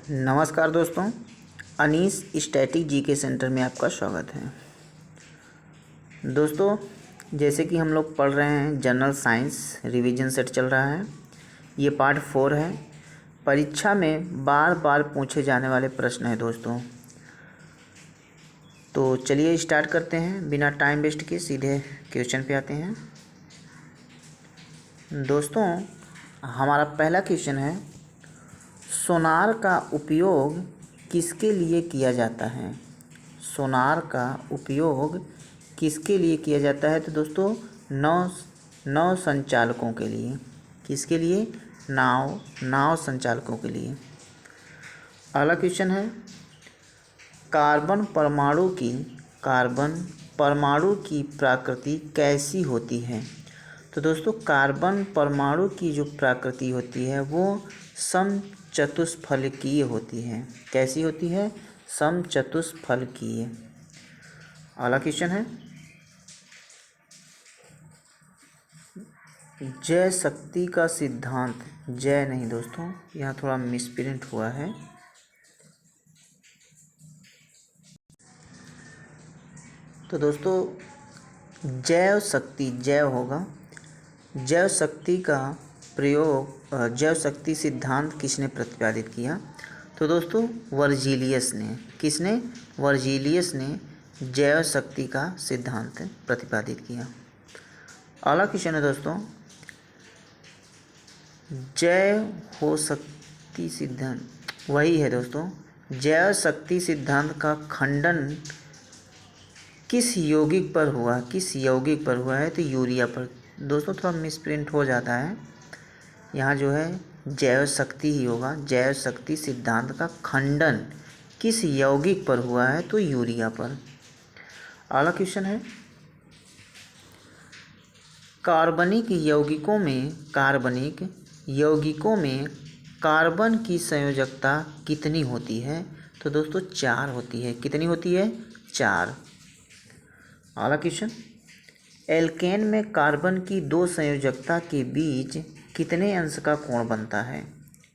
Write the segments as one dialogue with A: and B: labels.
A: नमस्कार दोस्तों, Anees static GK centre में आपका स्वागत है। दोस्तों, जैसे कि हम लोग पढ़ रहे हैं जनरल साइंस रिवीजन सेट चल रहा है। ये पार्ट 4 है। परीक्षा में बार बार पूछे जाने वाले प्रश्न है दोस्तों। तो चलिए स्टार्ट करते हैं, बिना टाइम वेस्ट किए सीधे क्वेश्चन पे आते हैं। दोस्तों, हमारा पहला क्वेश्चन है, सोनार का उपयोग किसके लिए किया जाता है? सोनार का उपयोग किसके लिए किया जाता है? तो दोस्तों, नाव संचालकों के लिए। किसके लिए? नाव संचालकों के लिए। अगला क्वेश्चन है, कार्बन परमाणु की प्रकृति कैसी होती है? तो दोस्तों, कार्बन परमाणु की जो प्रकृति होती है वो समचतुष्फलकीय होती है। कैसी होती है? समचतुष्फलकीय। अगला क्वेश्चन है, जय शक्ति का सिद्धांत, जय नहीं दोस्तों, यहाँ थोड़ा मिसप्रिंट हुआ है। तो दोस्तों, जैव होगा। जैव शक्ति का प्रयोग, जैव शक्ति सिद्धांत किसने प्रतिपादित किया? तो दोस्तों, वर्जीलियस ने। किसने? वर्जीलियस ने जैव शक्ति का सिद्धांत प्रतिपादित किया। अगला क्वेश्चन है दोस्तों, जैव हो शक्ति सिद्धांत, वही है दोस्तों, जैव शक्ति सिद्धांत का खंडन किस यौगिक पर हुआ? किस यौगिक पर हुआ है? तो यूरिया पर। दोस्तों, थोड़ा मिसप्रिंट हो जाता है, यहाँ जो है जैव शक्ति ही होगा। जैव शक्ति सिद्धांत का खंडन किस यौगिक पर हुआ है? तो यूरिया पर। अगला क्वेश्चन है, कार्बनिक यौगिकों में कार्बन की संयोजकता कितनी होती है? तो दोस्तों, 4 होती है। कितनी होती है? 4। अगला क्वेश्चन, एल्केन में कार्बन की 2 संयोजकता के बीच कितने अंश का कोण बनता है?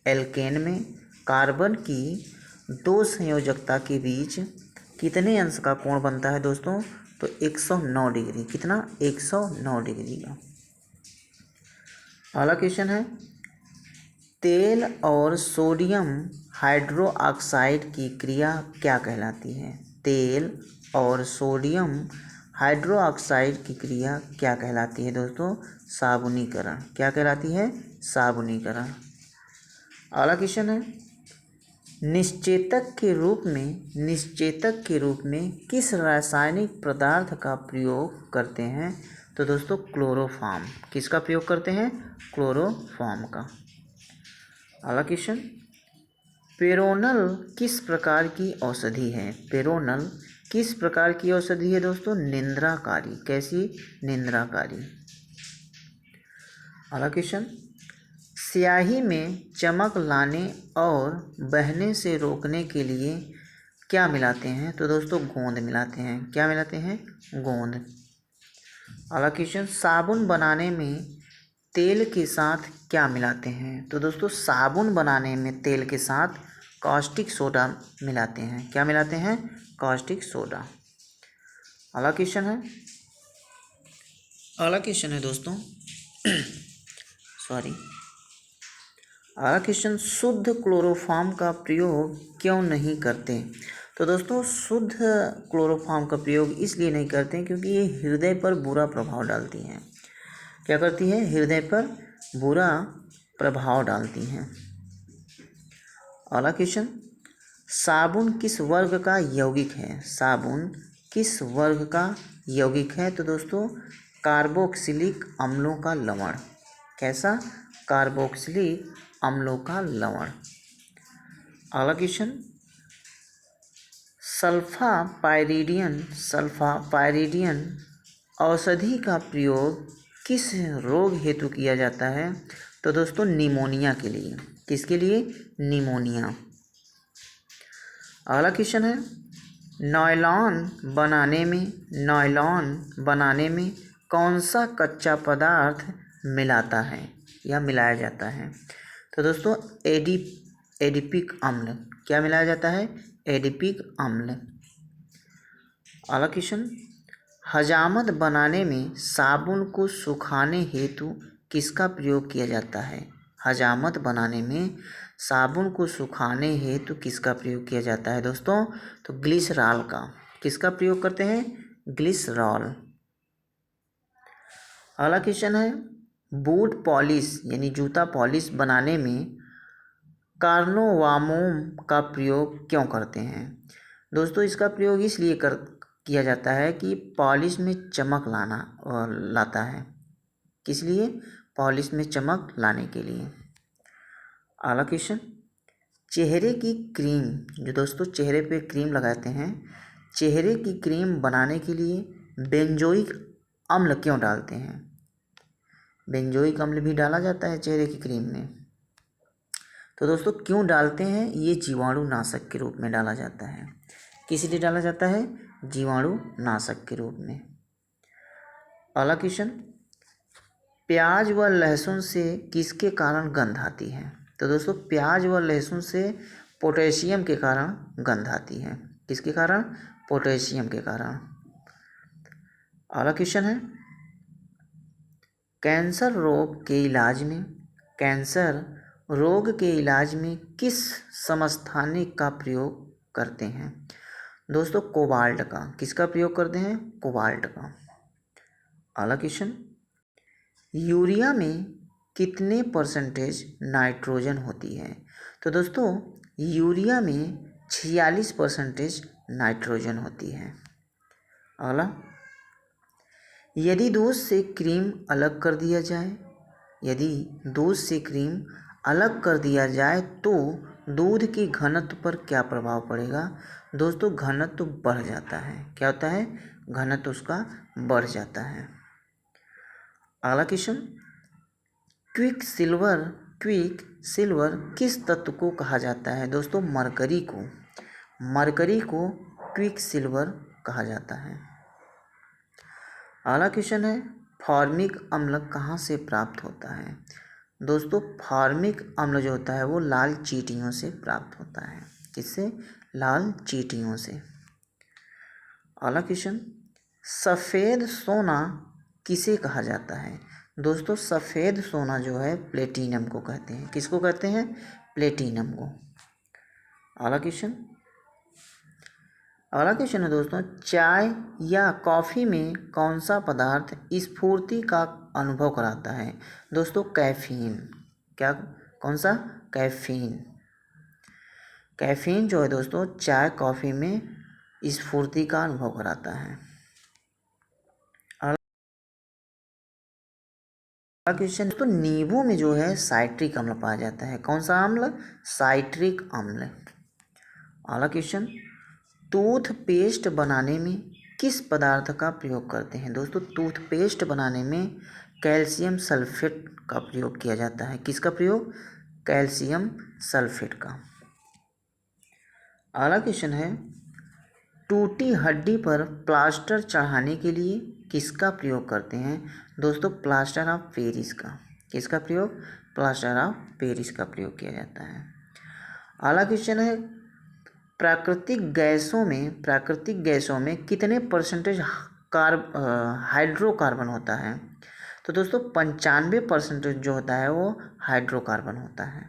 A: एल्केन में कार्बन की 2 संयोजकता के बीच कितने अंश का कोण बनता है दोस्तों? तो 109 डिग्री। कितना? 109 डिग्री का। अगला क्वेश्चन है, तेल और सोडियम हाइड्रोक्साइड की क्रिया क्या कहलाती है? तेल और सोडियम हाइड्रोक्साइड की क्रिया क्या कहलाती है दोस्तों? साबुनीकरण। क्या कहलाती है? साबुनीकरण। अगला क्वेश्चन है, निश्चेतक के रूप में किस रासायनिक पदार्थ का प्रयोग करते हैं? तो दोस्तों, क्लोरोफॉर्म। किसका प्रयोग करते हैं? क्लोरोफॉर्म का। अगला क्वेश्चन, पेरोनल किस प्रकार की औषधि है? पेरोनल किस प्रकार की औषधि है दोस्तों? निंद्राकारी। कैसी? निंद्राकारी। अगला क्वेश्चन, स्याही में चमक लाने और बहने से रोकने के लिए क्या मिलाते हैं? तो दोस्तों, गोंद मिलाते हैं। क्या मिलाते हैं? गोंद। अगला क्वेश्चन, साबुन बनाने में तेल के साथ क्या मिलाते हैं? तो दोस्तों, साबुन बनाने में तेल के साथ कास्टिक सोडा मिलाते हैं। क्या मिलाते हैं? Caustic soda. अगला क्वेश्चन है दोस्तों अगला क्वेश्चन, शुद्ध क्लोरोफॉर्म का प्रयोग क्यों नहीं करते? तो दोस्तों, शुद्ध क्लोरोफॉर्म का प्रयोग इसलिए नहीं करते क्योंकि ये हृदय पर बुरा प्रभाव डालती हैं। क्या करती है? हृदय पर बुरा प्रभाव डालती हैं। अगला क्वेश्चन, साबुन किस वर्ग का यौगिक है? साबुन किस वर्ग का यौगिक है? तो दोस्तों, कार्बोक्सिलिक अम्लों का लवण। कैसा? कार्बोक्सिलिक अम्लों का लवण। अगला क्वेश्चन, सल्फापायरिडियन औषधि का प्रयोग किस रोग हेतु किया जाता है? तो दोस्तों, निमोनिया के लिए। किसके लिए? निमोनिया। अगला क्वेश्चन है, नायलॉन बनाने में कौन सा कच्चा पदार्थ मिलाया जाता है? तो दोस्तों, एडिपिक अम्ल। क्या मिलाया जाता है? एडिपिक अम्ल। अगला क्वेश्चन, हजामत बनाने में साबुन को सुखाने हेतु किसका प्रयोग किया जाता है? हजामत बनाने में साबुन को सुखाने हेतु किसका प्रयोग किया जाता है दोस्तों? तो ग्लिसरॉल का। किसका प्रयोग करते हैं? ग्लिसरॉल। अगला क्वेश्चन है, बूट पॉलिश यानी जूता पॉलिश बनाने में कार्नोवामोम का प्रयोग क्यों करते हैं? दोस्तों इसका प्रयोग इसलिए किया जाता है कि पॉलिश में चमक लाता है। किस लिए? पॉलिश में चमक लाने के लिए। अगला क्वेश्चन, चेहरे की क्रीम, जो दोस्तों चेहरे पे क्रीम लगाते हैं, चेहरे की क्रीम बनाने के लिए बेंजोइक अम्ल क्यों डालते हैं? बेंजोइक अम्ल भी डाला जाता है चेहरे की क्रीम में। तो दोस्तों क्यों डालते हैं? ये जीवाणुनाशक के रूप में डाला जाता है। किस लिए डाला जाता है? जीवाणुनाशक के रूप में। अगला क्वेश्चन, प्याज व लहसुन से किसके कारण गंध आती है? तो दोस्तों प्याज व लहसुन से पोटेशियम के कारण गंध आती है। किसके कारण? पोटेशियम के कारण। अगला क्वेश्चन है, कैंसर रोग के इलाज में किस समस्थानिक का प्रयोग करते हैं? दोस्तों कोबाल्ट का। किसका प्रयोग करते हैं? कोबाल्ट का। अगला क्वेश्चन, यूरिया में कितने परसेंटेज नाइट्रोजन होती है? तो दोस्तों यूरिया में 46% नाइट्रोजन होती है। अगला, यदि दूध से क्रीम अलग कर दिया जाए, यदि दूध से क्रीम अलग कर दिया जाए तो दूध की घनत्व पर क्या प्रभाव पड़ेगा? दोस्तों घनत्व बढ़ जाता है। क्या होता है? घनत्व उसका बढ़ जाता है। अगला क्वेश्चन, क्विक सिल्वर किस तत्व को कहा जाता है? दोस्तों मरकरी को क्विक सिल्वर कहा जाता है। अगला क्वेश्चन है, फॉर्मिक अम्ल कहाँ से प्राप्त होता है? दोस्तों फॉर्मिक अम्ल जो होता है वो लाल चींटियों से प्राप्त होता है। किससे? लाल चींटियों से। अगला क्वेश्चन, सफ़ेद सोना किसे कहा जाता है? दोस्तों सफ़ेद सोना जो है प्लेटिनम को कहते हैं। किसको कहते हैं? प्लेटिनम को। अगला क्वेश्चन है दोस्तों, चाय या कॉफ़ी में कौन सा पदार्थ स्फूर्ति का अनुभव कराता है? दोस्तों कैफीन। क्या? कौन सा? कैफीन जो है दोस्तों चाय कॉफ़ी में स्फूर्ति का अनुभव कराता है। अगला क्वेश्चन दोस्तों, नींबू में जो है साइट्रिक अम्ल पाया जाता है। कौन सा अम्ल? साइट्रिक अम्ल। अगला क्वेश्चन, टूथपेस्ट बनाने में किस पदार्थ का प्रयोग करते हैं? दोस्तों टूथपेस्ट बनाने में कैल्शियम सल्फेट का प्रयोग किया जाता है। किसका प्रयोग? कैल्शियम सल्फेट का। अगला क्वेश्चन है, टूटी हड्डी पर प्लास्टर चढ़ाने के लिए किसका प्रयोग करते हैं? दोस्तों प्लास्टर ऑफ पेरिस का। किसका प्रयोग? प्लास्टर ऑफ पेरिस का प्रयोग किया जाता है। अगला क्वेश्चन है, प्राकृतिक गैसों में कितने परसेंटेज हाइड्रोकार्बन होता है? तो दोस्तों 95% जो होता है वो हाइड्रोकार्बन होता है।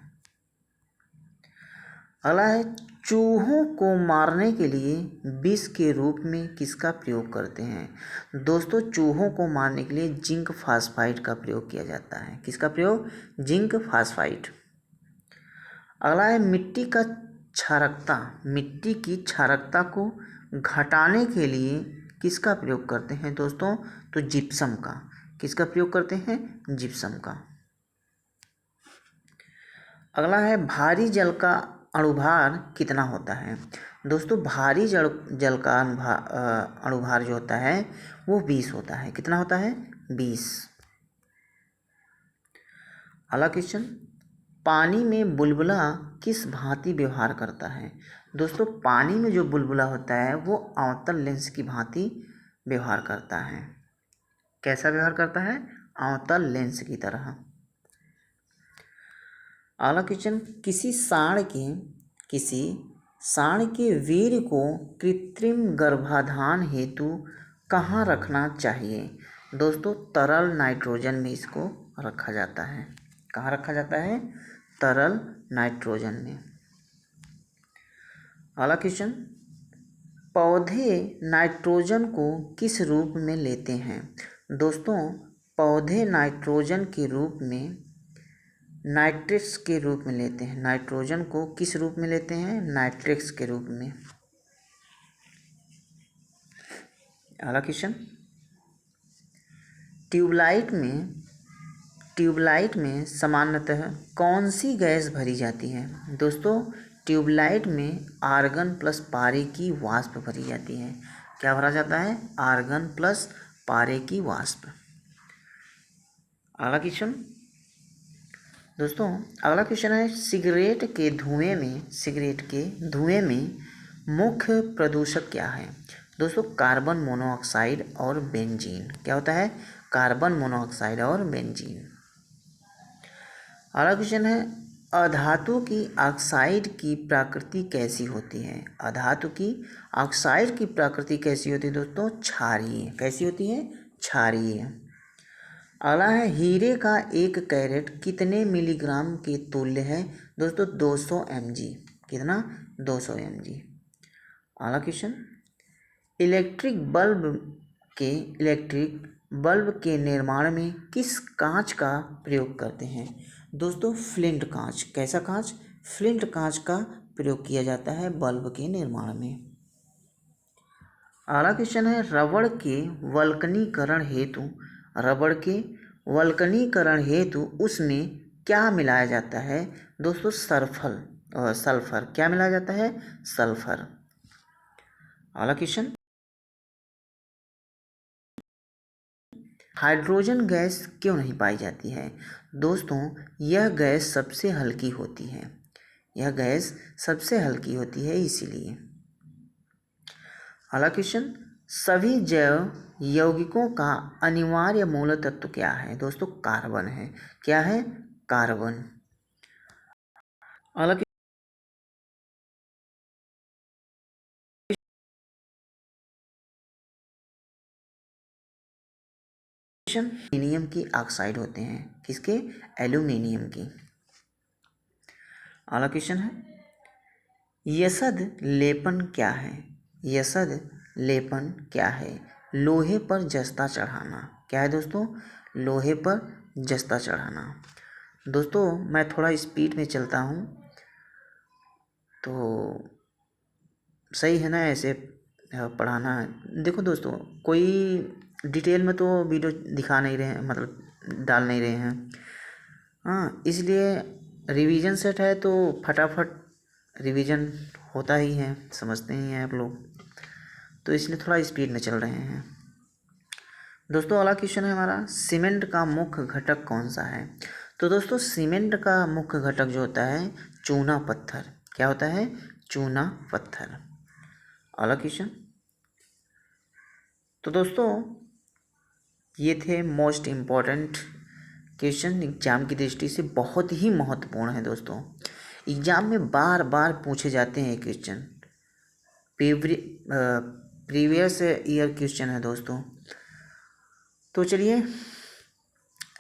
A: अगला है, चूहों को मारने के लिए विष के रूप में किसका प्रयोग करते हैं? दोस्तों चूहों को मारने के लिए जिंक फास्फाइड का प्रयोग किया जाता है। किसका प्रयोग? Zinc phosphide. अगला है, मिट्टी की क्षारकता को घटाने के लिए किसका प्रयोग करते हैं दोस्तों? तो जिप्सम का। किसका प्रयोग करते हैं? जिप्सम का। अगला है, भारी जल का अणुभार कितना होता है? दोस्तों भारी जल का अणुभार जो होता है वो 20 होता है। कितना होता है? 20। अगला क्वेश्चन, पानी में बुलबुला किस भांति व्यवहार करता है? दोस्तों पानी में जो बुलबुला होता है वो अवतल लेंस की भांति व्यवहार करता है। कैसा व्यवहार करता है? अवतल लेंस की तरह। अगला क्वेश्चन, किसी सांड के वीर्य को कृत्रिम गर्भाधान हेतु कहाँ रखना चाहिए? दोस्तों तरल नाइट्रोजन में इसको रखा जाता है। कहाँ रखा जाता है? तरल नाइट्रोजन में। अगला क्वेश्चन, पौधे नाइट्रोजन को किस रूप में लेते हैं? दोस्तों पौधे नाइट्रोजन के रूप में नाइट्रेट्स के रूप में लेते हैं। नाइट्रोजन को किस रूप में लेते हैं? नाइट्रेट्स के रूप में। अगला क्वेश्चन, ट्यूबलाइट में सामान्यतः कौन सी गैस भरी जाती है? दोस्तों ट्यूबलाइट में आर्गन प्लस पारे की वाष्प भरी जाती है। क्या भरा जाता है? आर्गन प्लस पारे की वाष्प। अगला क्वेश्चन, दोस्तों अगला क्वेश्चन है, सिगरेट के धुएं में मुख्य प्रदूषक क्या है? दोस्तों कार्बन मोनोऑक्साइड और बेंजीन। क्या होता है? कार्बन मोनोऑक्साइड और बेंजीन। अगला क्वेश्चन है, अधातु की ऑक्साइड की प्रकृति कैसी होती है? अधातु की ऑक्साइड की प्रकृति कैसी होती है दोस्तों? क्षारीय। कैसी होती है? क्षारीय। अगला है, हीरे का 1 कैरेट कितने मिलीग्राम के तुल्य है? दोस्तों 200 mg। कितना? 200 mg। अगला क्वेश्चन, इलेक्ट्रिक बल्ब के निर्माण में किस कांच का प्रयोग करते हैं? दोस्तों फ्लिंट कांच। कैसा कांच? फ्लिंट कांच का प्रयोग किया जाता है बल्ब के निर्माण में। अगला क्वेश्चन है, रबड़ के वल्कनीकरण हेतु उसमें क्या मिलाया जाता है? दोस्तों सल्फर। क्या मिलाया जाता है? सल्फर। अगला क्वेश्चन, हाइड्रोजन गैस क्यों नहीं पाई जाती है? दोस्तों यह गैस सबसे हल्की होती है। इसीलिए। अगला क्वेश्चन, सभी जैव यौगिकों का अनिवार्य मूल तत्व क्या है? दोस्तों कार्बन है। क्या है? कार्बन। अगला क्वेश्चन, एल्यूमिनियम की ऑक्साइड होते हैं। किसके? एल्यूमिनियम की। अगला क्वेश्चन है, यसद लेपन क्या है? यसद लेपन क्या है? लोहे पर जस्ता चढ़ाना। क्या है दोस्तों? लोहे पर जस्ता चढ़ाना। दोस्तों मैं थोड़ा स्पीड में चलता हूँ तो सही है ना ऐसे पढ़ाना? देखो दोस्तों कोई डिटेल में तो वीडियो दिखा नहीं रहे हैं, मतलब डाल नहीं रहे हैं। हाँ इसलिए रिवीजन सेट है तो फटाफट रिवीजन होता ही है, समझते ही हैं आप लोग, तो इसलिए थोड़ा स्पीड में चल रहे हैं। दोस्तों अगला क्वेश्चन है हमारा, सीमेंट का मुख्य घटक कौन सा है? तो दोस्तों सीमेंट का मुख्य घटक जो होता है चूना पत्थर। क्या होता है? चूना पत्थर। अगला क्वेश्चन, तो दोस्तों ये थे मोस्ट इम्पॉर्टेंट क्वेश्चन, एग्जाम की दृष्टि से बहुत ही महत्वपूर्ण है दोस्तों। एग्जाम में बार बार पूछे जाते हैं क्वेश्चन, प्रीवियस ईयर क्वेश्चन है दोस्तों। तो चलिए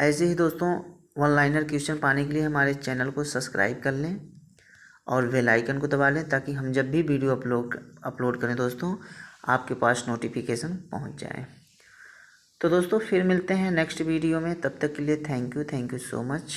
A: ऐसे ही दोस्तों वन लाइनर क्वेश्चन पाने के लिए हमारे चैनल को सब्सक्राइब कर लें और बेल आइकन को दबा लें ताकि हम जब भी वीडियो अपलोड करें दोस्तों आपके पास नोटिफिकेशन पहुंच जाए। तो दोस्तों फिर मिलते हैं नेक्स्ट वीडियो में, तब तक के लिए थैंक यू सो मच।